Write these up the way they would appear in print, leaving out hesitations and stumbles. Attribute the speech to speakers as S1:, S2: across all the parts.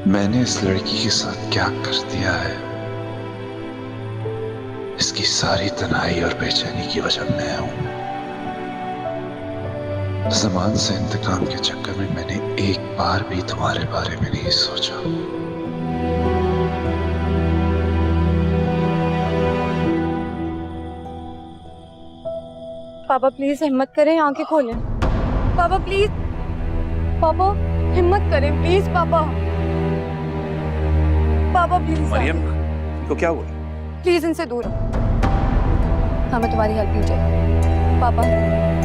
S1: मैंने इस लड़की के साथ क्या कर दिया है, इसकी सारी तन्हाई और बेचैनी की वजह मैं हूं। ज़मान से इंतकाम के चक्कर में मैंने एक बार भी तुम्हारे बारे में नहीं सोचा।
S2: पापा प्लीज हिम्मत करें, आंखें खोलें। पापा प्लीज, पापा हिम्मत करें प्लीज। पापा पापा प्लीज।
S3: मरियम तो क्या हुआ?
S2: प्लीज इनसे दूर रहो। हमें तुम्हारी हेल्प नहीं चाहिए पापा।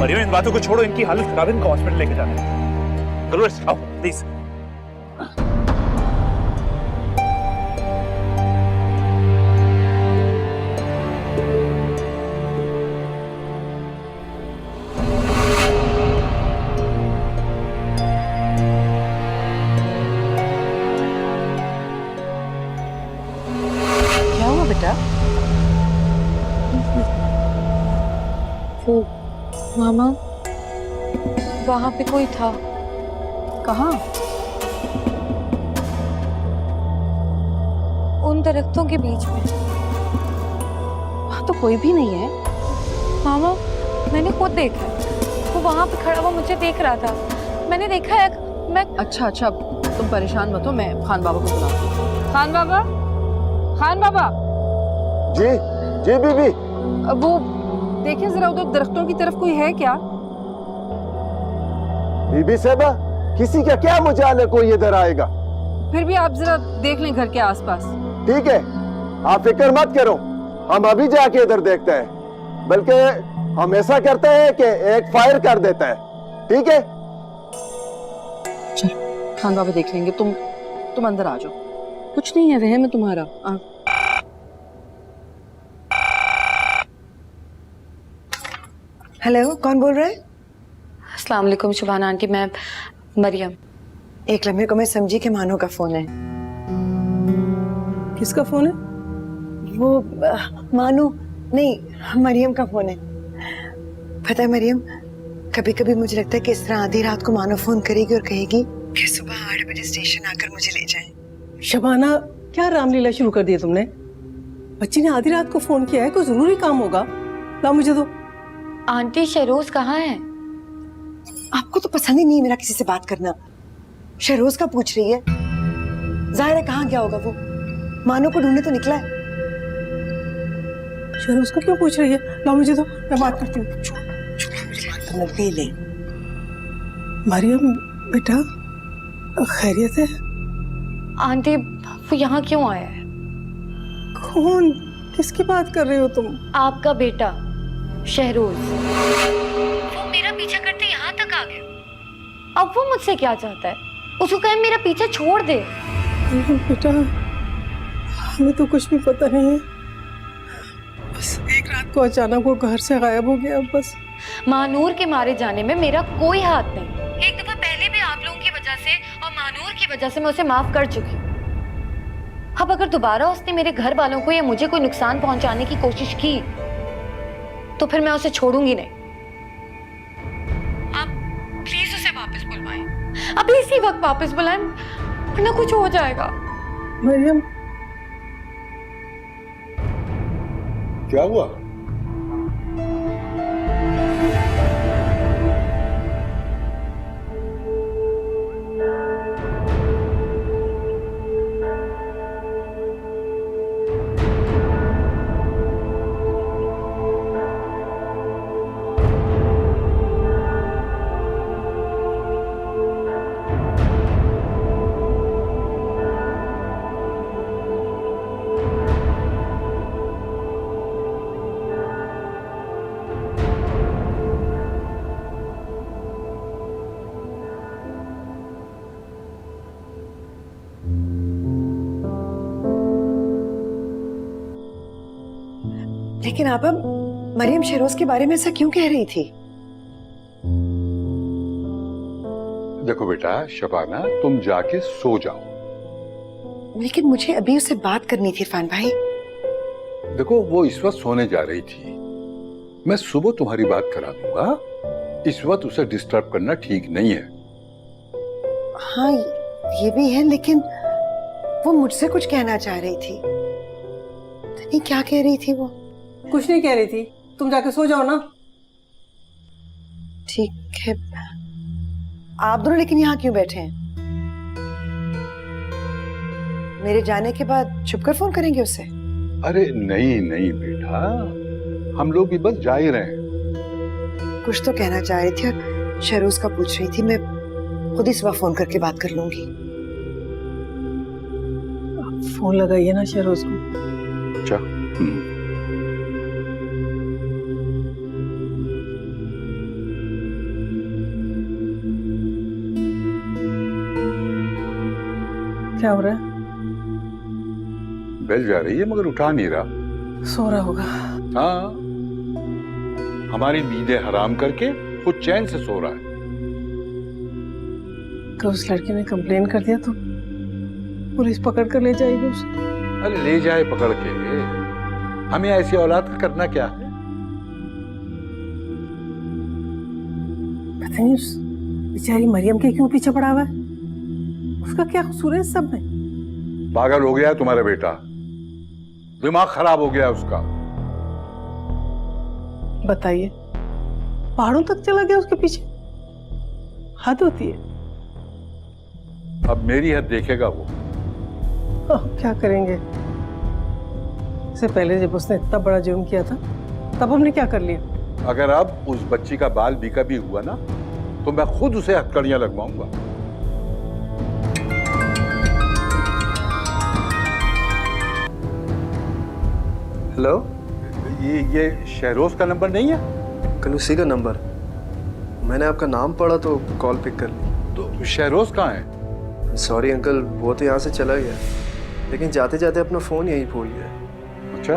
S3: मरियम इन बातों को छोड़ो, इनकी हालत खराब है, इनको हॉस्पिटल लेके जाना है। चलो आओ प्लीज।
S2: क्या हुआ बेटा? वो मामा वहां पे कोई था। कहाँ? उन दरख्तों के बीच में। वहां तो कोई भी नहीं है मामा। मैंने खुद देखा, वो वहां पे खड़ा हुआ मुझे देख रहा था। मैंने देखा है। मैं
S4: अच्छा तुम परेशान मत हो, मैं खान बाबा को बुलाती हूँ। खान बाबा, खान बाबा।
S5: जी जी बीबी।
S4: वो देखिए जरा उधर दरख्तों की तरफ कोई है क्या?
S5: बीबी साहबा, किसी का क्या मजाल है कोई इधर आएगा।
S4: फिर भी आप जरा देख लें घर के आसपास।
S5: ठीक है, आप फिक्र मत करो, हम अभी जाके इधर देखते हैं। बल्कि हम ऐसा करते हैं कि एक फायर कर देता है। ठीक है
S4: खान बाबा देख लेंगे, तुम अंदर आ जाओ। कुछ नहीं है, वहम है तुम्हारा।
S6: हेलो, कौन बोल रहा है?
S2: अस्सलाम वालेकुम शुभाना आंटी, मैं मरियम।
S6: एक लम्हे को मैं समझी कि मानो का फोन है।
S4: किसका फोन है?
S6: वो मानो नहीं, मरियम का फोन है। पता है मरियम, कभी कभी मुझे लगता है कि इस तरह आधी रात को मानो फोन करेगी और कहेगी कि सुबह 8 बजे स्टेशन आकर मुझे ले जाएं।
S7: शबाना, क्या रामलीला शुरू कर दी तुमने? बच्ची ने आधी रात को फोन किया है, कोई जरूरी काम होगा। ला मुझे दो।
S2: आंटी शहरोज कहाँ है?
S6: आपको तो पसंद ही नहीं है मेरा किसी से बात करना। शहरोज का पूछ रही है, जाहिर है कहाँ गया होगा वो। मानो को ढूंढने तो निकला है।
S7: शहरोज को क्यों पूछ रही है? ला मुझे दो, मैं बात करती हूँ।
S6: दे ले।
S7: मरियम बेटा, खैरियत है?
S2: आंटी वो यहाँ क्यों आया है?
S7: कौन? किसकी बात कर रहे हो तुम?
S2: आपका बेटा शहरोज। वो मेरा पीछा करते यहाँ तक आ गया। अब वो मुझसे क्या चाहता है? उसको कहे मेरा पीछा छोड़ दे।
S7: बेटा, हमें तो कुछ भी पता नहीं है। बस एक रात को अचानक वो घर से गायब हो गया। बस
S2: मानूर के मारे जाने में मेरा कोई हाथ नहीं। एक दफा पहले भी आप लोगों की वजह से और मानूर की वजह से मैं उसे माफ कर चुकी हूँ। अब अगर दोबारा उसने मेरे घर वालों को या मुझे कोई नुकसान पहुंचाने की कोशिश की तो फिर मैं उसे छोड़ूंगी नहीं। आप प्लीज उसे वापस बुलवाएं। अभी इसी वक्त वापस बुलाएं, वरना कुछ हो जाएगा।
S7: मरियम,
S5: क्या हुआ?
S6: लेकिन आप अब मरियम शहरोज के बारे में ऐसा क्यों कह रही थी?
S8: देखो बेटा शबाना, तुम जाके सो जाओ।
S6: लेकिन मुझे अभी उससे बात करनी थी इरफान भाई।
S8: देखो वो इस वक्त सोने जा रही थी, मैं सुबह तुम्हारी बात करा दूंगा। इस वक्त उसे डिस्टर्ब करना ठीक नहीं है।
S6: हाँ ये भी है, लेकिन वो मुझसे कुछ कहना चाह रही थी, पता नहीं क्या कह रही थी वो।
S7: कुछ नहीं कह रही थी, तुम जाके सो जाओ ना।
S6: ठीक है, आप दोनों लेकिन यहाँ क्यों बैठे हैं? मेरे जाने के बाद छुपकर फोन करेंगे उसे?
S8: अरे नहीं नहीं बेटा, हम लोग भी बस जा ही रहे हैं।
S6: कुछ तो कहना चाह रही थी और शहरोज का पूछ रही थी। मैं खुद ही सुबह फोन करके बात कर लूंगी।
S7: फोन लगाइए ना शहरोज को।
S8: अच्छा।
S7: क्या हो रहा है?
S8: बेल जा रही है मगर उठा नहीं रहा।
S7: सो रहा होगा।
S8: हाँ, हमारी नींदें हराम करके खुद चैन से सो रहा है।
S7: तो उस लड़के ने कंप्लेन कर दिया तो पुलिस पकड़ कर ले जाएगी उसे।
S8: अरे ले जाए पकड़ के, हमें ऐसी औलाद का करना क्या है?
S7: पता नहीं उस बेचारी मरियम के क्यों पीछे पड़ा हुआ है। उसका क्या कसूर है इस सब में?
S8: पागल हो गया है तुम्हारा बेटा, दिमाग खराब हो गया है उसका।
S7: बताइए, पहाड़ों तक चला गया उसके पीछे? हद होती है।
S8: अब मेरी हद देखेगा वो।
S7: क्या करेंगे? इससे पहले जब उसने इतना बड़ा जुर्म किया था तब हमने क्या कर लिया?
S8: अगर अब उस बच्ची का बाल बीका भी हुआ ना तो मैं खुद उसे हथकड़ियां लगवाऊंगा।
S9: हेलो,
S8: ये शहरोज का नंबर नहीं है?
S9: कल उसी का नंबर। मैंने आपका नाम पढ़ा तो कॉल पिक कर ली।
S8: तो शहरोज कहाँ है?
S9: सॉरी अंकल, वो तो यहाँ से चला गया, लेकिन जाते जाते अपना फोन यहीं भूल गया।
S8: अच्छा,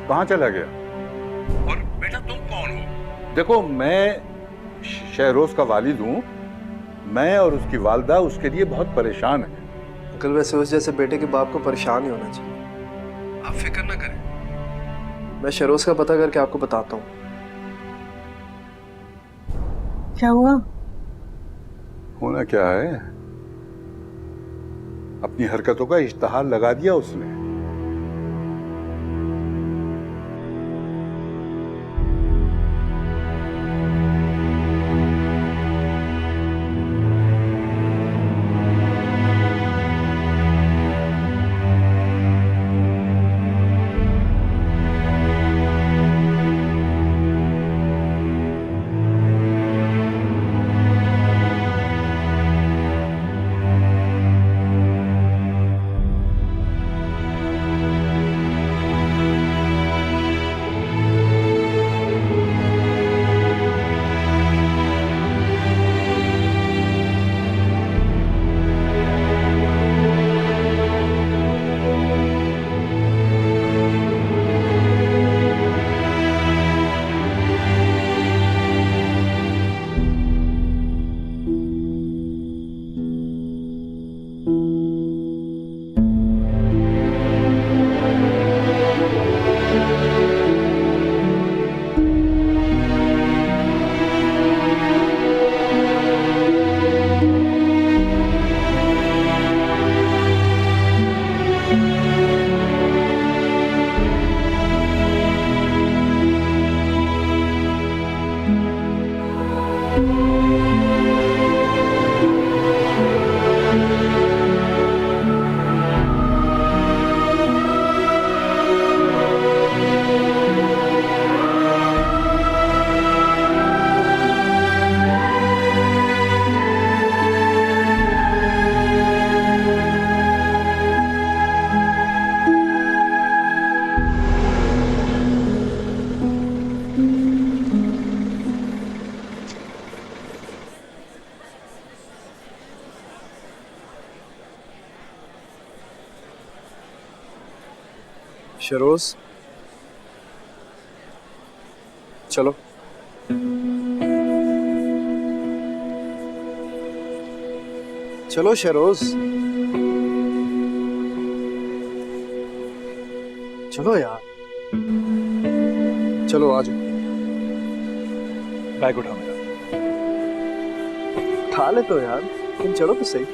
S8: कहाँ चला गया? और बेटा तुम कौन हो? देखो, मैं शहरोज का वालिद हूँ। मैं और उसकी वालदा उसके लिए बहुत परेशान है।
S9: अंकल वैसे उस जैसे बेटे के बाप को परेशान ही होना चाहिए। आप फिक्र ना करें, मैं शहरोज का पता करके आपको बताता हूँ।
S7: क्या हुआ?
S8: होना क्या है, अपनी हरकतों का इश्तहार लगा दिया उसने।
S9: शहरोज, चलो। चलो शहरोज, चलो यार, चलो आ जाओ।
S3: बैग उठाओ मेरा।
S9: उठा ले तो यार, तुम चलो तो सही।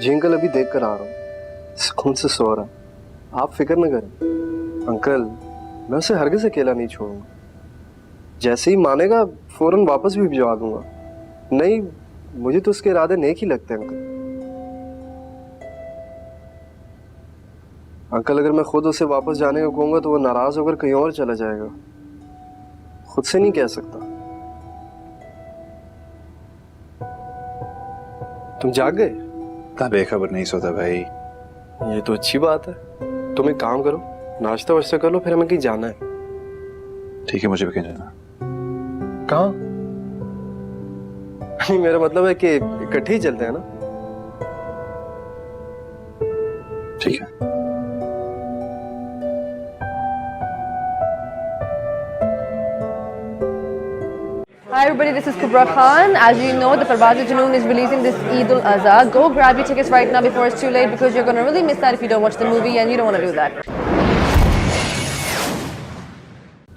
S9: जी अंकल अभी देख कर आ रहा हूँ, सुकून से सो रहा है। आप फिक्र न करें अंकल, मैं उसे हरगिज़ अकेला नहीं छोड़ूंगा। जैसे ही मानेगा फौरन वापस भी भिजवा दूंगा। नहीं, मुझे तो उसके इरादे नेक ही लगते हैं अंकल। अंकल अगर मैं खुद उसे वापस जाने को कहूंगा तो वो नाराज होकर कहीं और चला जाएगा। खुद से नहीं कह सकता। तुम जाग गए?
S3: इतना बेखबर नहीं सोता भाई।
S9: ये तो अच्छी बात है। तुम एक काम करो, नाश्ता वाश्ता कर लो, फिर हमें कहीं जाना है।
S3: ठीक है, मुझे भी कहीं जाना।
S9: कहाँ? नहीं, मेरा मतलब है कि इकट्ठे ही चलते हैं ना।
S3: ठीक है।
S4: Hi everybody, this is Kubra Khan. As you know, the Parvaz Junoon is releasing this Eid al-Azha. Go grab your tickets right now before it's too late, because you're going to really miss that if you don't watch the movie, and you don't want to do that.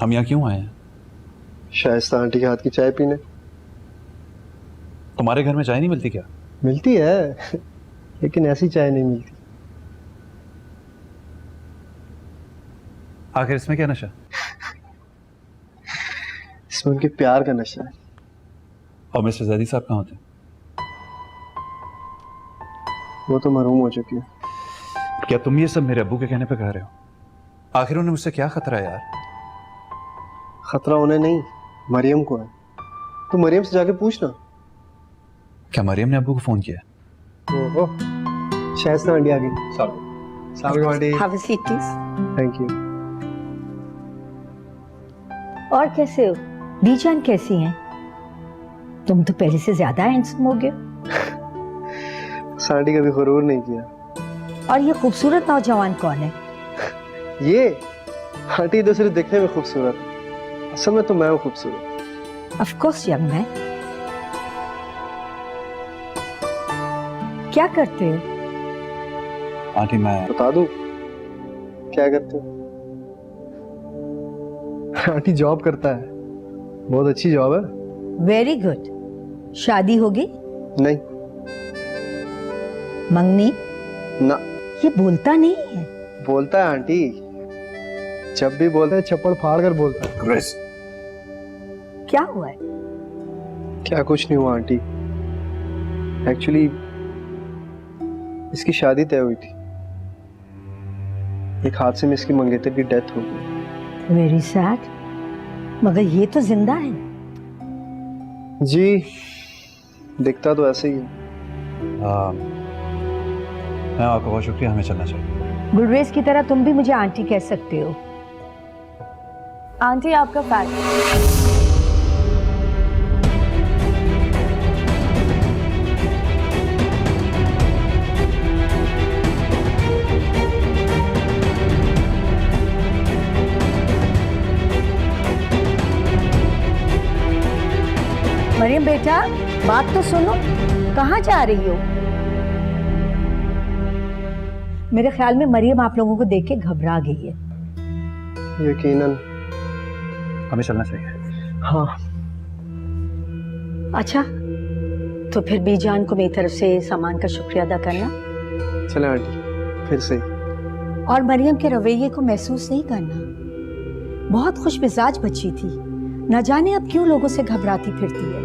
S3: हम यहाँ क्यों आए हैं?
S9: Shaista aunty के हाथ की चाय पीने।
S3: तुम्हारे घर में चाय नहीं मिलती क्या?
S9: मिलती है, लेकिन ऐसी चाय नहीं मिलती।
S3: आखिर इसमें क्या नशा?
S9: इसमें उनके प्यार का नशा है।
S3: और मिस्टर जैदी साहब कहाँ होते हैं?
S9: वो तो मरूम हो चुकी है।
S3: क्या तुम ये सब मेरे अब्बू के कहने पे कह रहे हो? आखिर उन्हें मुझसे क्या खतरा है यार?
S9: खतरा उन्हें नहीं, मरियम को है। तो मरियम से जाके पूछना।
S3: क्या मरियम ने अब्बू को फोन किया?
S9: ओहो, शाइस्ता आंटी आ गई। सलाम aunty.
S6: Have a seat, please.
S9: Thank you.
S10: और कैसे हो? बीजान कैसी हैं? तुम तो पहले से ज्यादा हैंडसम हो गए।
S9: आंटी कभी गुरूर नहीं किया।
S10: और ये खूबसूरत नौजवान कौन है?
S9: ये आंटी तो सिर्फ दिखने में खूबसूरत है, असल में तो मैं हूँ खूबसूरत।
S10: Of course young man. क्या करते हो?
S3: आंटी मैं
S9: बता दूं क्या करते हो? आंटी जॉब करता है, बहुत अच्छी जॉब है।
S10: Very good. शादी होगी?
S9: नहीं।
S10: मंगनी?
S9: ना।
S10: ये बोलता नहीं है।
S9: बोलता है आंटी, जब भी बोलता है चप्पड़ फाड़ कर बोलता है।
S3: क्रिस,
S10: क्या हुआ है?
S9: क्या कुछ नहीं हुआ आंटी। एक्चुअली इसकी शादी तय हुई थी, एक हादसे में इसकी मंगेतर की डेथ हो गई।
S10: Very sad. मगर ये तो जिंदा है।
S9: जी, दिखता तो ऐसे ही है।
S3: मैं आपका बहुत शुक्रिया, हमें चलना चाहिए।
S10: गुलरेज की तरह तुम भी मुझे आंटी कह सकते हो।
S4: आंटी आपका फैन।
S10: मरियम बेटा, बात तो सुनो, कहाँ जा रही हो? मेरे ख्याल में मरियम आप लोगों को देख के घबरा गई है।
S9: यकीनन।
S3: हमें चलना चाहिए।
S9: हाँ।
S10: अच्छा, तो फिर बीजान को मेरी तरफ से सामान का शुक्रिया अदा करना।
S9: चले आंटी, फिर से।
S10: और मरियम के रवैये को महसूस नहीं करना। बहुत खुश मिजाज बच्ची थी, न जाने अब क्यों लोगों से घबराती फिरती है।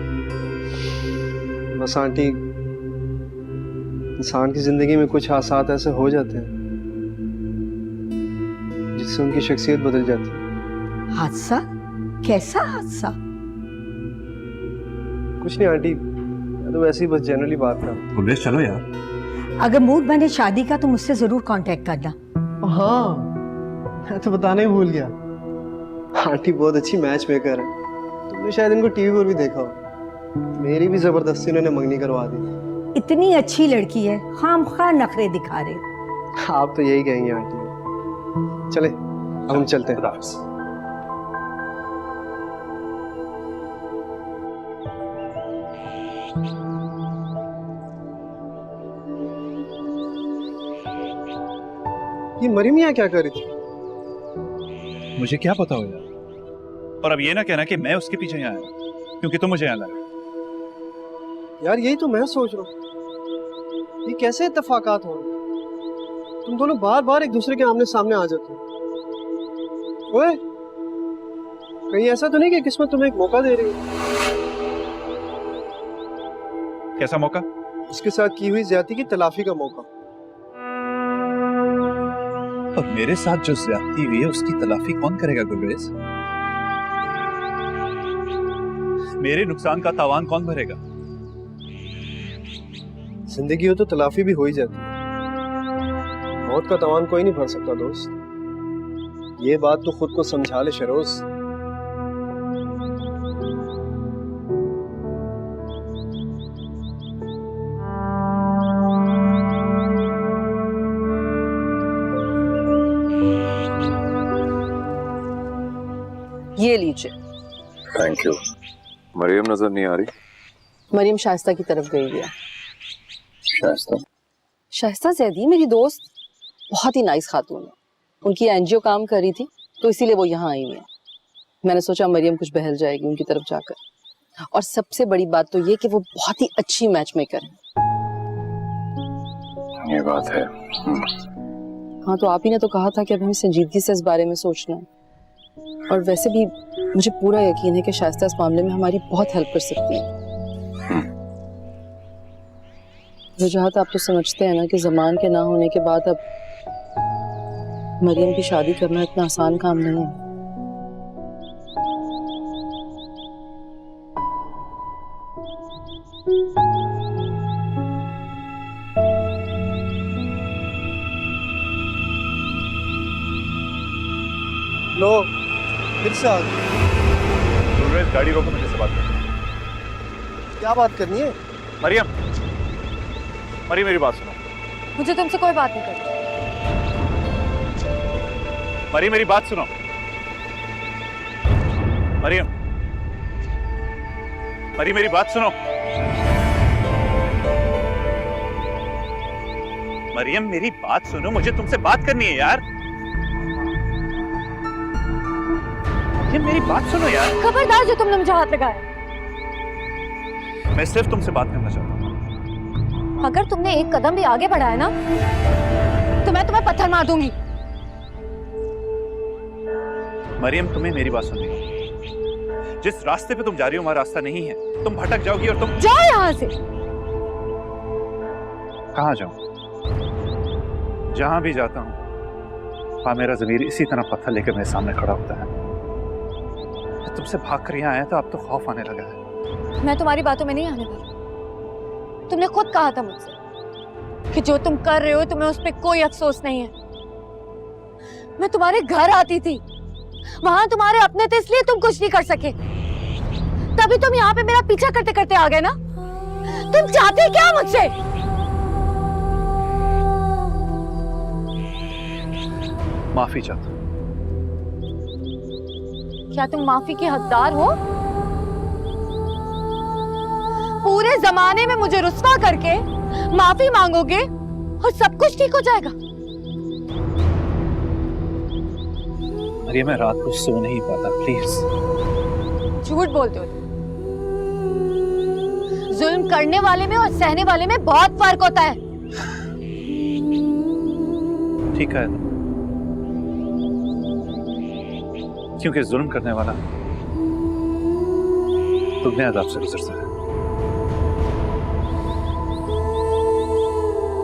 S9: बस आंटी, इंसान की जिंदगी में कुछ हादसात ऐसे हो जाते हैं जिससे उनकी शख्सियत बदल जाती है।
S10: हादसा? कैसा हादसा?
S9: कुछ नहीं आंटी, मैं तो वैसे ही बस जनरली बात कर रहा हूँ।
S3: गुलरेज चलो यार।
S10: अगर मूड बने शादी का तो मुझसे जरूर कांटेक्ट करना।
S9: हाँ, मैं तो बताना ही भूल गया। आंटी बहुत अच्छी मैच मेकर है, तुमने शायद इनको टीवी पर भी देखा हो। मेरी भी जबरदस्ती उन्होंने मंगनी करवा दी।
S10: इतनी अच्छी लड़की है, खामखा नखरे दिखा रहे।
S9: आप तो यही कहेंगे आंटी। चले, अब हम चलते हैं। ये मरियम यहाँ क्या कर रही थी?
S3: मुझे क्या पता हो यार। और अब ये ना कहना कि मैं उसके पीछे यहाँ आया क्योंकि तुम मुझे यहाँ लाए।
S9: यार यही तो मैं सोच रहा हूँ। ये कैसे इत्तेफाकात हो रहे? तुम दोनों बार बार एक दूसरे के आमने सामने आ जाते हो। ओए, कहीं ऐसा तो नहीं कि किस्मत तुम्हें एक मौका दे रही है?
S3: कैसा मौका?
S9: उसके साथ की हुई ज्यादती की तलाफी का मौका।
S3: और मेरे साथ जो ज्यादती हुई है उसकी तलाफी कौन करेगा गुलरेज? मेरे नुकसान का तावान कौन भरेगा?
S9: जिंदगी हो तो तलाफी भी हो ही जाती है। मौत का तावान कोई नहीं भर सकता दोस्त। ये बात तो खुद को समझा ले शरोज।
S4: ये लीजिए।
S5: Thank you. मरियम नजर नहीं आ रही।
S4: मरियम शाइस्ता की तरफ गई है।
S5: शाइस्ता?
S4: शाइस्ता जैदी मेरी दोस्त, बहुत ही नाइस खातून है। उनकी एनजीओ काम कर रही थी तो इसीलिए वो यहाँ आई हुई है। मैंने सोचा मरियम कुछ बहल जाएगी उनकी तरफ जाकर। और सबसे बड़ी बात तो ये कि वो बहुत ही अच्छी मैच मेकर है।
S5: ये बात है।
S4: हाँ, तो आप ही ने तो कहा था कि अब हमें संजीदगी से इस बारे में सोचना है। और वैसे भी मुझे पूरा यकीन है कि शाइस्ता इस मामले में हमारी बहुत हेल्प कर सकती है। वजहत आप तो समझते हैं ना कि जमान के ना होने के बाद अब मरियम की शादी करना इतना आसान काम नहीं है।
S9: लो, फिर से आ गए।
S3: गुलरेज गाड़ी रोको, मुझे से बात करनी।
S9: क्या बात करनी है?
S3: मरियम, मरियम मेरी बात सुनो।
S2: मुझे तुमसे कोई बात नहीं करनी।
S3: मरियम मेरी बात सुनो। मरियम, मरियम मेरी बात सुनो। मरियम मेरी बात सुनो, मुझे तुमसे बात करनी है यार। मरियम मेरी बात सुनो यार।
S2: खबरदार जो तुमने मुझे हाथ लगाया।
S3: मैं सिर्फ तुमसे बात करना चाहता हूँ।
S2: अगर तुमने एक कदम भी आगे बढ़ाया ना तो मैं तुम्हें पत्थर मार दूंगी।
S3: मरियम, तुम्हें मेरी बात सुननी होगी। जिस रास्ते पे तुम जा रही हो वहां रास्ता नहीं है। तुम भटक जाओगी और तुम
S2: जाओ यहाँ से।
S3: कहाँ जाऊं? जहां भी जाता हूं वहां मेरा ज़मीर इसी तरह पत्थर लेकर मेरे सामने खड़ा होता है। मैं तुमसे भाग कर यहाँ आया तो अब तो खौफ आने लगा है।
S2: मैं तुम्हारी बातों में नहीं आने वाली। तुमने खुद कहा था मुझसे कि जो तुम कर रहे हो तुम्हें उस पर कोई अफसोस नहीं है। मैं तुम्हारे घर आती थी, वहां तुम्हारे अपने थे इसलिए तुम कुछ नहीं कर सके। तभी तुम यहाँ पे मेरा पीछा करते करते आ गए ना। तुम चाहते क्या मुझसे?
S3: माफी चाहता हूं।
S2: क्या तुम माफी के हकदार हो? पूरे जमाने में मुझे रुस्वा करके माफी मांगोगे और सब कुछ ठीक हो जाएगा?
S3: अरे मैं रात को सो नहीं पाता, प्लीज।
S2: झूठ बोलते हो। जुल्म करने वाले में और सहने वाले में बहुत फर्क होता है।
S3: ठीक है, क्योंकि जुल्म करने वाला दुगने अज़ाब से गुजरता है।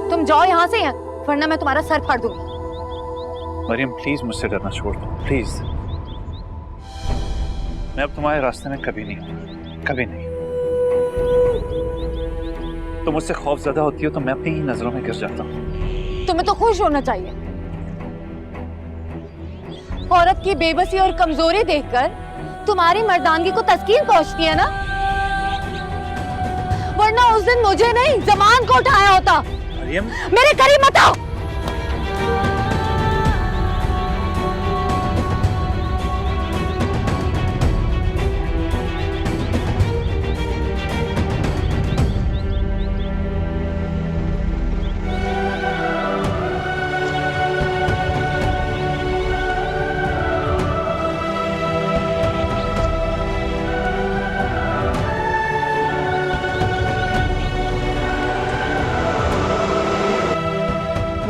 S2: तुम जाओ यहाँ से, वरना मैं तुम्हारा सर फाड़ दूंगी।
S3: मरियम प्लीज मुझसे डरना छोड़ दो, प्लीज। मैं अब तुम्हारे रास्ते में कभी नहीं, कभी नहीं। तुम मुझसे खौफज़दा होती हो तो मैं अपनी ही नजरों में गिर जाता हूँ।
S2: तुम्हें तो खुश होना चाहिए। औरत की बेबसी और कमजोरी देखकर तुम्हारी मर्दानगी को तस्कीन पहुंचती है ना, वरना उस दिन मुझे नहीं जमान को उठाया होता।
S3: मरियम,
S2: मेरे करीब मत आओ।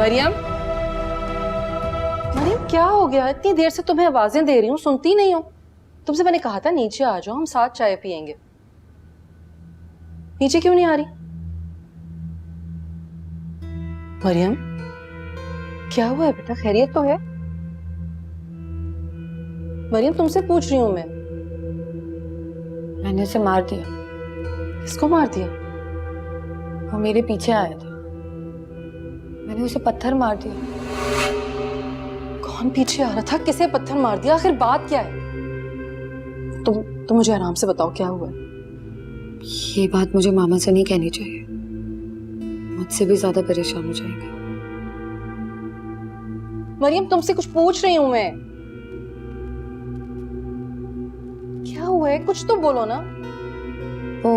S4: मरियम, मरियम क्या हो गया? इतनी देर से तुम्हें आवाजें दे रही हूँ, सुनती नहीं हो? तुमसे मैंने कहा था नीचे आ जाओ, हम साथ चाय पियेंगे। नीचे क्यों नहीं आ रही? मरियम क्या हुआ है बेटा, खैरियत तो है? मरियम तुमसे पूछ रही हूं मैं।
S2: मैंने उसे मार दिया।
S4: किसको मार दिया?
S2: वो मेरे पीछे आया था, मैंने उसे पत्थर मार दिया।
S4: कौन पीछे आ रहा था? किसे पत्थर मार दिया? आखिर बात क्या है? तुम मुझे आराम से बताओ क्या हुआ है?
S2: ये बात मुझे मामा से नहीं कहनी चाहिए, मुझसे भी ज्यादा परेशान हो जाएगी।
S4: मरियम तुमसे कुछ पूछ रही हूं मैं। क्या हुआ है? कुछ तो बोलो ना।
S2: वो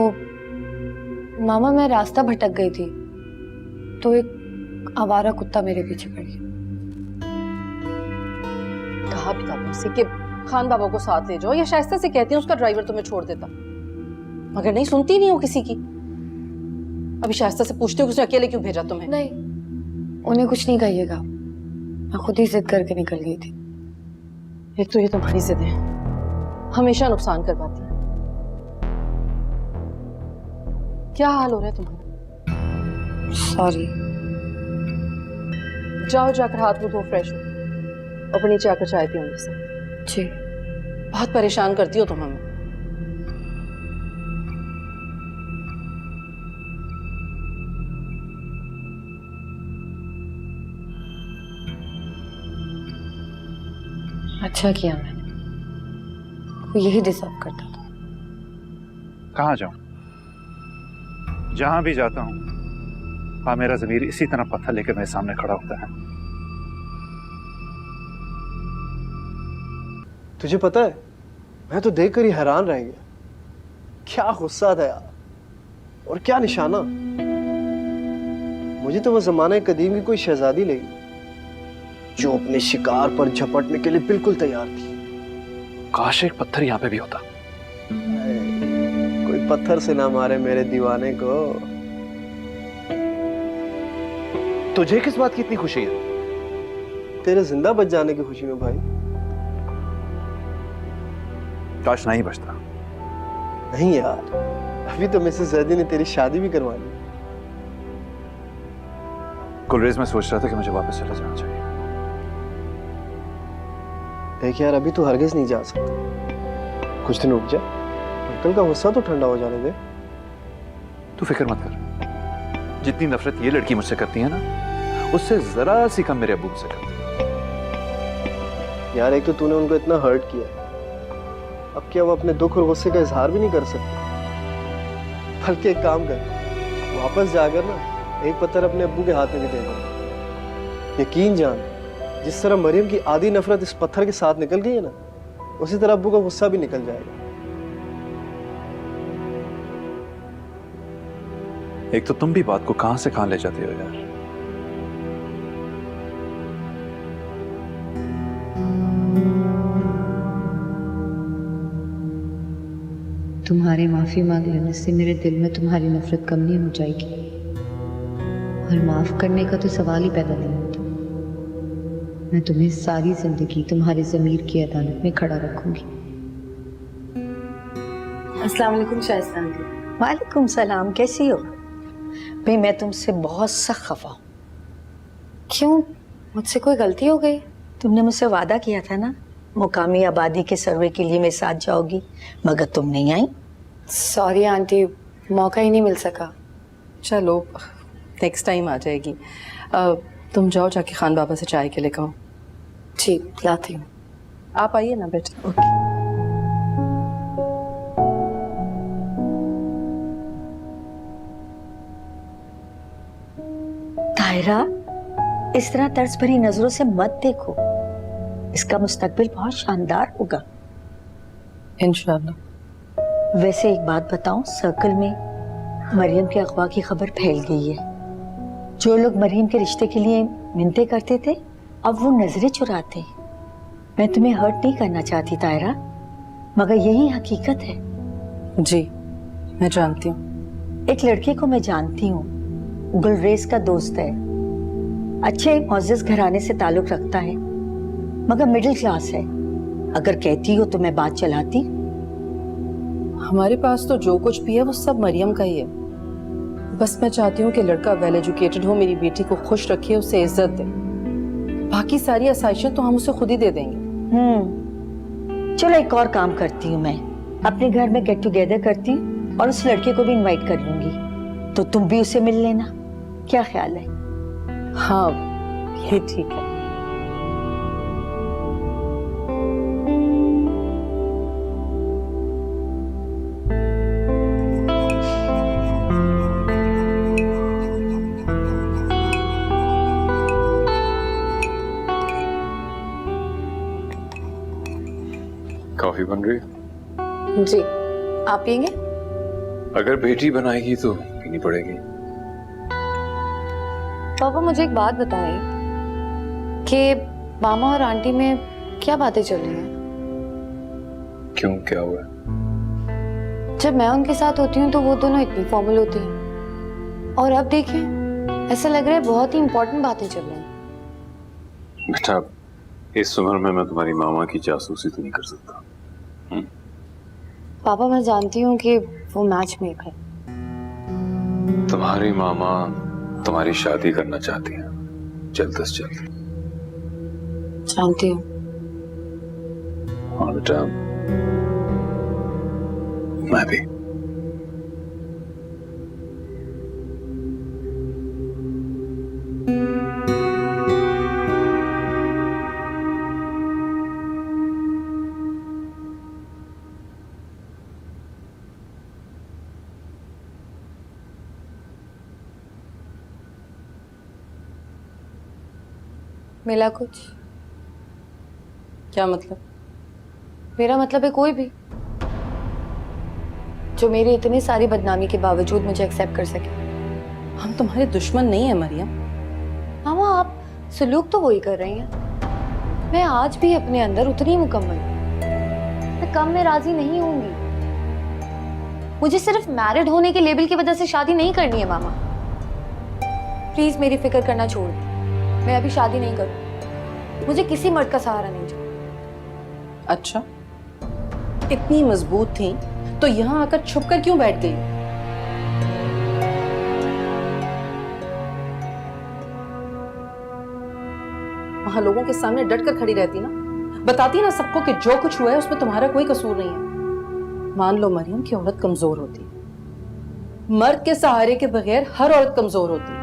S2: मामा, मैं रास्ता भटक गई थी तो एक आवारा कुत्ता मेरे पीछे पड़ गया।
S4: कहा भी था तुमसे कि खान बाबा को साथ ले जाओ, या शाइस्ता से कहती हूँ उसका ड्राइवर तुम्हें छोड़ देता, मगर नहीं, सुनती नहीं हो किसी की। अभी शाइस्ता से पूछती हूँ उसने अकेले क्यों भेजा तुम्हें?
S2: नहीं, उन्हें कुछ नहीं कहिएगा, मैं खुद ही जिद करके निकल गई थी।
S4: एक तो ये तुम्हारी जिद है, हमेशा नुकसान करवाती है। क्या हाल हो रहा है तुम्हारा?
S2: सॉरी।
S4: जाओ जाकर हाथ मुंह धो, फ्रेश हो, और नीचे आकर चाय पियो मुझसे।
S2: जी।
S4: बहुत परेशान करती हो तुम हमें।
S2: अच्छा किया मैंने, वो यही डिजर्व करता था।
S3: कहाँ जाऊं? जहां भी जाता हूं, हाँ, मेरा ज़मीर इसी तरह पत्थर लेकर मेरे सामने खड़ा होता है।
S9: तुझे पता है, मैं तो देखकर ही हैरान रह गया। क्या गुस्सा था यार, और क्या निशाना। मुझे तो वो जमाने कदीम की कोई शहजादी लगी जो अपने शिकार पर झपटने के लिए बिल्कुल तैयार थी।
S3: काश एक पत्थर यहाँ पे भी होता।
S9: कोई पत्थर से ना मारे मेरे दीवाने को।
S3: तुझे किस बात की इतनी खुशी है?
S9: तेरे जिंदा बच जाने की खुशी में भाई।
S3: काश नहीं बचता।
S9: नहीं यार, अभी तो मिसेस जैदी ने तेरी शादी भी करवा ली।
S3: गुलरेज, मैं सोच रहा था कि मुझे वापस चला जाना चाहिए।
S9: देख यार, अभी तो हरगिज नहीं जा सकता, कुछ दिन रुक जा, अंकल का गुस्सा तो ठंडा हो जाने दे।
S3: तू फिक्र मत कर, जितनी नफरत ये लड़की मुझसे करती है ना, उससे जरा सी कम मेरे अब्बू मुझसे करते हैं।
S9: यार एक तो तूने उनको इतना हर्ट किया, अब क्या वो अपने दुख और गुस्से का इजहार भी नहीं कर सकते? बल्कि एक काम कर, वापस जाकर ना एक पत्थर अपने अब्बू के हाथ में भी दे दे। यकीन जान, जिस तरह मरियम की आधी नफरत इस पत्थर के साथ निकल गई है ना, उसी तरह अब्बू का गुस्सा भी निकल जाएगा।
S3: एक तो तुम भी बात को कहां से कहां ले जाते हो यार।
S11: तुम्हारे माफी मांग लेने से मेरे दिल में तुम्हारी नफरत कम नहीं हो जाएगी, और माफ करने का तो सवाल ही पैदा नहीं होता। मैं तुम्हें सारी जिंदगी तुम्हारे ज़मीर की अदालत में खड़ा रखूंगी।
S4: अस्सलाम वालेकुम शाइस्ता आंटी।
S10: वालेकुम सलाम, कैसी हो? भाई मैं तुमसे बहुत सख्त खफा हूँ।
S2: क्यों, मुझसे कोई गलती हो गई?
S10: तुमने मुझसे वादा किया था ना, मुकामी आबादी के सर्वे के लिए मेरे साथ जाओगी, मगर तुम नहीं आई।
S2: सॉरी आंटी, मौका ही नहीं मिल सका।
S4: चलो नेक्स्ट टाइम आ जाएगी। तुम जाओ, जाके खान बाबा से चाय के लिए कहो।
S2: जी, लाती हूँ।
S4: आप आइए ना बेटा। ओके।
S10: तायरा, इस तरह तर्स भरी नजरों से मत देखो, इसका मुस्तकबिल बहुत शानदार होगा
S4: इंशाल्लाह।
S10: वैसे एक बात बताऊं, सर्कल में मरियम के अगवा की खबर फैल गई है। जो लोग मरियम के रिश्ते के लिए मिन्नतें करते थे, अब वो नजरें चुराते हैं। मैं तुम्हें हर्ट नहीं करना चाहती तायरा, मगर यही हकीकत है।
S4: जी मैं जानती हूँ।
S10: एक लड़के को मैं जानती हूँ, गुलरेज का दोस्त है। अच्छे मुअज़्ज़ज़ घराने से ताल्लुक रखता है, मगर मिडिल क्लास है। अगर कहती हो तो मैं बात चलाती।
S4: हमारे पास तो जो कुछ भी है वो सब मरियम का ही है। बस मैं चाहती हूँ कि लड़का वेल एजुकेटेड हो, मेरी बेटी को खुश रखे, उसे इज्जत दे। बाकी सारी आसाइशें तो हम उसे खुद ही दे देंगे।
S10: चलो एक और काम करती हूँ, मैं अपने घर में गेट टुगेदर करती हूँ और उस लड़के को भी इनवाइट कर लूंगी, तो तुम भी उसे मिल लेना। क्या ख्याल है?
S4: हाँ, ये ठीक है।
S1: कॉफी बन रही है?
S2: जी, आप पियेंगे?
S1: अगर बेटी बनाएगी तो पीनी पड़ेगी।
S2: पापा मुझे एक बात बताएं कि मामा और आंटी में क्या बातें चल रही हैं?
S1: क्यों, क्या हुआ?
S2: जब मैं उनके साथ होती हूँ तो वो दोनों इतनी फॉर्मल होती हैं, और अब देखें ऐसा लग रहा है बहुत ही इंपॉर्टेंट बातें चल रही हैं।
S1: बेटा, इस उम्र में मैं तुम्हारी मामा की जासूसी तो नहीं कर सकता।
S2: पापा मैं जानती हूँ कि वो मैच मेक है।
S1: तुम्हारी मामा तुम्हारी शादी करना चाहती हैं जल्द से जल्द।
S2: जानती हूँ।
S1: हाँ बेटा, मैं भी।
S2: मिला कुछ?
S4: क्या मतलब?
S2: मेरा मतलब है कोई भी जो मेरी इतनी सारी बदनामी के बावजूद मुझे एक्सेप्ट कर सके।
S4: हम तुम्हारे दुश्मन नहीं है मरियम।
S2: मामा आप सलूक तो वही कर रही हैं। मैं आज भी अपने अंदर उतनी मुकम्मल हूं। मैं कम में राजी नहीं होंगी। मुझे सिर्फ मैरिड होने के लेबल की वजह से शादी नहीं करनी है मामा। प्लीज मेरी फिक्र करना छोड़ दो। मैं अभी शादी नहीं करूं। मुझे किसी मर्द का सहारा नहीं चाहिए।
S4: अच्छा, इतनी मजबूत थी तो यहाँ आकर छुप कर क्यों बैठ गई? वहां लोगों के सामने डट कर खड़ी रहती ना, बताती ना सबको कि जो कुछ हुआ है उसमें तुम्हारा कोई कसूर नहीं है। मान लो मरियम की औरत कमजोर होती है। मर्द के सहारे के बगैर हर औरत कमजोर होती है।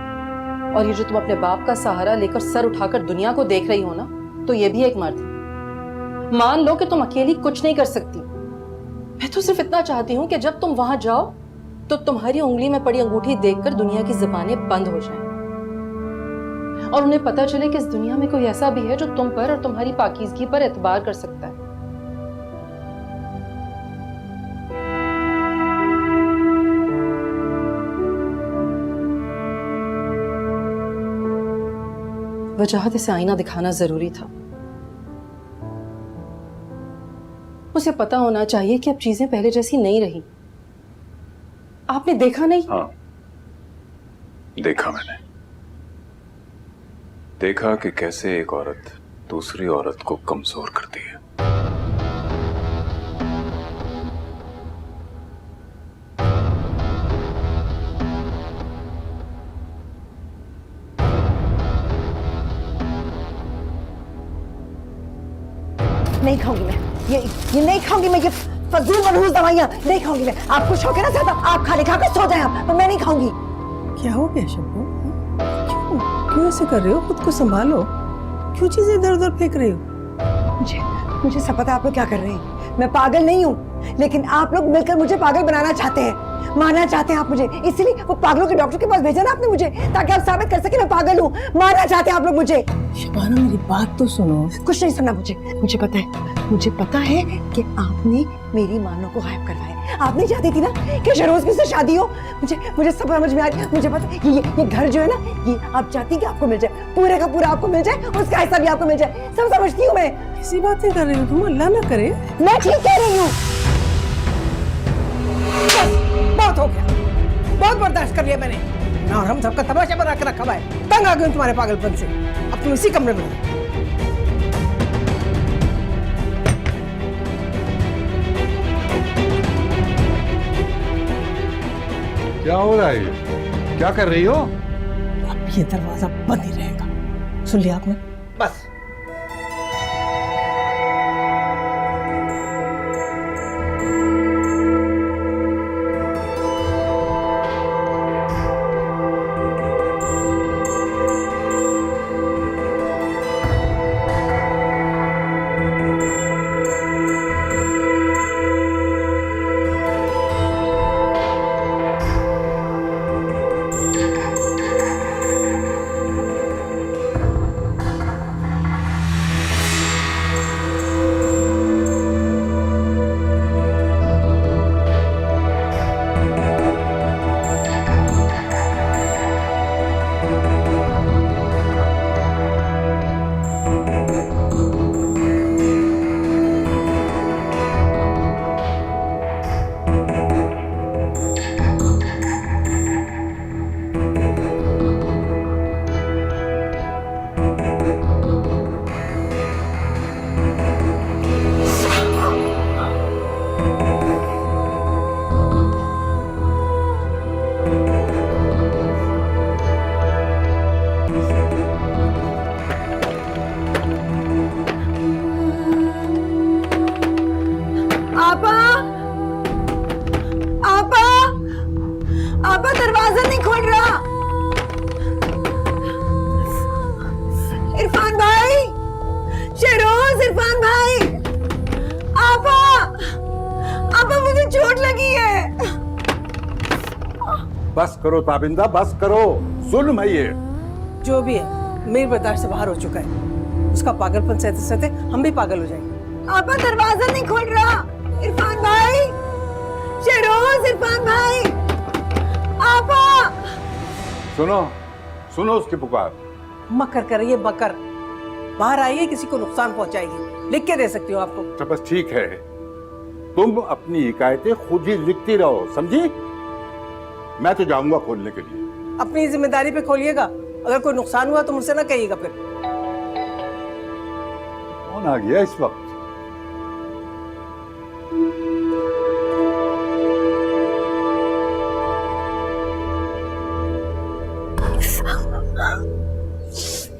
S4: और ये जो तुम अपने बाप का सहारा लेकर सर उठाकर दुनिया को देख रही हो ना, तो ये भी एक मर्द है। मान लो कि तुम अकेली कुछ नहीं कर सकती। मैं तो सिर्फ इतना चाहती हूँ कि जब तुम वहां जाओ तो तुम्हारी उंगली में पड़ी अंगूठी देखकर दुनिया की जुबानें बंद हो जाएं और उन्हें पता चले कि इस दुनिया में कोई ऐसा भी है जो तुम पर और तुम्हारी पाकीज़गी पर एतबार कर सकता है। वजह से आईना दिखाना जरूरी था। उसे पता होना चाहिए कि अब चीजें पहले जैसी नहीं रही। आपने देखा नहीं?
S1: हाँ, देखा मैंने। देखा कि कैसे एक औरत दूसरी औरत को कमजोर करती है।
S6: नहीं खाऊंगी मैं ये नहीं खाऊंगी मैं। ये फजूल मनहूस दवाइयाँ नहीं खाऊंगी मैं। आपको शौक है ना ज्यादा, आप खाने खाकर सो जाए आप, पर मैं नहीं खाऊंगी।
S7: क्या हो गया शब्बू? क्यों क्यों ऐसे कर रहे हो? खुद को संभालो। क्यों चीजें इधर उधर फेंक रही हो?
S6: मुझे सब पता है आप लोग क्या कर रहे हैं। मैं पागल नहीं हूँ, लेकिन आप लोग मिलकर मुझे पागल बनाना चाहते हैं, मारना चाहते हैं आप मुझे। इसीलिए वो पागलों के डॉक्टर के पास भेजा ना आपने मुझे, ताकि आप साबित कर सके मैं पागल हूँ। मारना चाहते हैं आप लोग मुझे।
S7: शबाना मेरी बात तो सुनो।
S6: कुछ नहीं सुनना मुझे। मुझे पता है कि आपने मेरी मानो को गायब करवाया। आप नहीं चाहती थी ना कि शहरोज की से शादी हो। मुझे सब समझ में आ रही। मुझे पता है ये घर जो है ना, ये आप चाहती कि आपको मिल जाए, पूरे का पूरा आपको मिल जाए, उसका हिस्सा भी आपको मिल जाए। सब समझती हूँ मैं।
S7: ऐसी बातें कर रही हो तुम? अल्लाह ना करे।
S6: मैं ठीक कह रही हूँ। बहुत हो गया, बहुत बर्दाश्त कर लिया मैंने।
S7: ना, और हम सबका तमाशा बना के रखा हुआ है। तंग आ गई हूं तुम्हारे पागलपन से। अब तुम इसी कमरे में रहो।
S8: क्या हो रहा है ये? क्या कर रही हो?
S7: अब ये दरवाजा बंद ही रहेगा। सुन लिया आपने? बस।
S6: आपा, आपा, आपा दरवाजा नहीं खोल रहा। इरफान भाई, शहरोज, इरफान भाई, आपा, आपा मुझे चोट लगी है।
S8: बस करो ताबिंदा, बस करो। जुल्म है ये।
S7: जो भी है मेरी बर्दाश्त से बाहर हो चुका है। उसका पागलपन सहते सहते हम भी पागल हो जाएंगे।
S6: आपा दरवाजा नहीं खोल रहा। इरफान भाई, शहरोज, इरफान भाई, आपा।
S8: सुनो, सुनो उसकी पुकार।
S7: मकर कर रही है, मकर। बाहर आइए, किसी को नुकसान पहुंचाएगी। लिख के दे सकती हूँ आपको।
S8: तो बस ठीक है, तुम अपनी हिकायतें खुद ही लिखती रहो, समझी? मैं तो जाऊंगा खोलने के लिए।
S7: अपनी जिम्मेदारी पे खोलिएगा। अगर कोई नुकसान हुआ तो मुझसे ना कहिएगा फिर।
S8: कौन आ गया इस वक्त?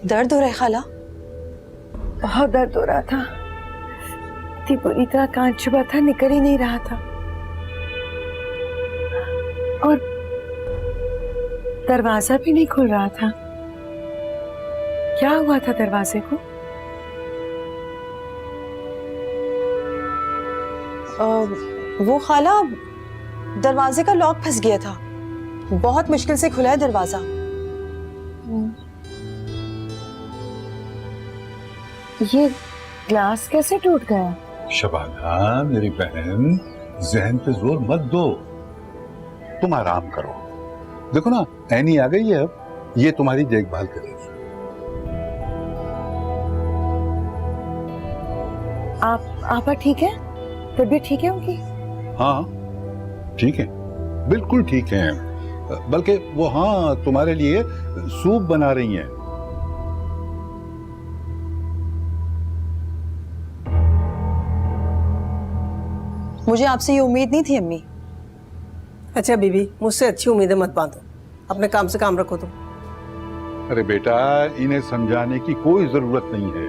S4: दर्द हो रहा है खाला?
S6: बहुत दर्द हो रहा था। इतनी बुरी तरह कान चुभा था, निकल ही नहीं रहा था। और दरवाजा भी नहीं खुल रहा था। क्या हुआ था दरवाजे को?
S4: वो खाला, दरवाजे का लॉक फंस गया था। बहुत मुश्किल से खुला है दरवाजा।
S6: ये ग्लास कैसे टूट गया?
S8: शबाना मेरी बहन, जहन पे जोर मत दो, तुम आराम करो। देखो ना, ऐनी आ गई है, अब ये तुम्हारी देखभाल करेगी।
S6: आपा ठीक है? तबीयत ठीक है उनकी?
S8: हाँ ठीक है, बिल्कुल ठीक है। बल्कि वो हाँ तुम्हारे लिए सूप बना रही हैं।
S4: मुझे आपसे ये उम्मीद नहीं थी अम्मी।
S7: अच्छा बीबी, मुझसे अच्छी उम्मीदें मत बांधो। अपने काम से काम रखो तुम।
S8: अरे बेटा, इन्हें समझाने की कोई जरूरत नहीं है,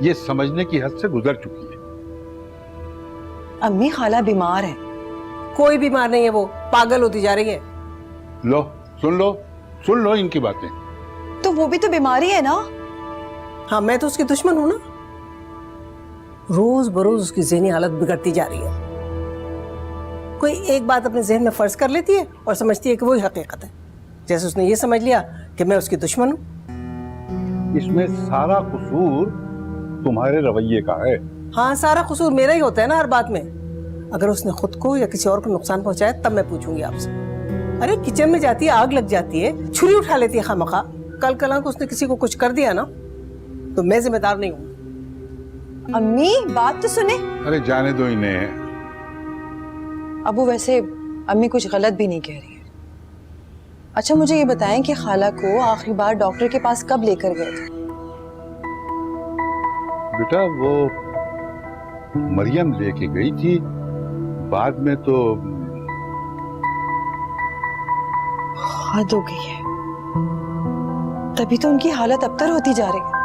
S8: ये समझने की हद से गुजर चुकी है।
S4: अम्मी, खाला बीमार है।
S7: कोई बीमार नहीं है, वो पागल होती जा रही है।
S8: लो सुन लो इनकी बातें।
S4: तो वो भी तो बीमारी है ना?
S7: हाँ, मैं तो उसकी दुश्मन हूं ना। रोज बरोज उसकी ज़हनी हालत बिगड़ती जा रही है। कोई एक बात अपने जहन में फर्ज कर लेती है और समझती है कि वही हकीकत है। जैसे उसने ये समझ लिया कि मैं उसकी दुश्मन हूं।
S8: इसमें सारा कसूर तुम्हारे रवैये का है।
S7: हाँ, सारा कसूर मेरा ही होता है ना हर बात में। अगर उसने खुद को या किसी और को नुकसान पहुंचाया तब मैं पूछूंगी आपसे। अरे किचन में जाती है, आग लग जाती है, छुरी उठा लेती है खामखा। कल को उसने किसी को कुछ कर दिया ना तो मैं जिम्मेदार नहीं हूँ।
S4: अम्मी, बात तो सुने।
S8: अरे जाने दो इन्हें।
S4: अबू, वैसे अम्मी कुछ गलत भी नहीं कह रही है।
S6: अच्छा मुझे ये बताएं कि खाला को आखिरी बार डॉक्टर के पास कब लेकर गए थे?
S8: बेटा वो मरियम लेके गई थी, बाद में तो
S6: हद हो गई है, तभी तो उनकी हालत अबतर होती जा रही है।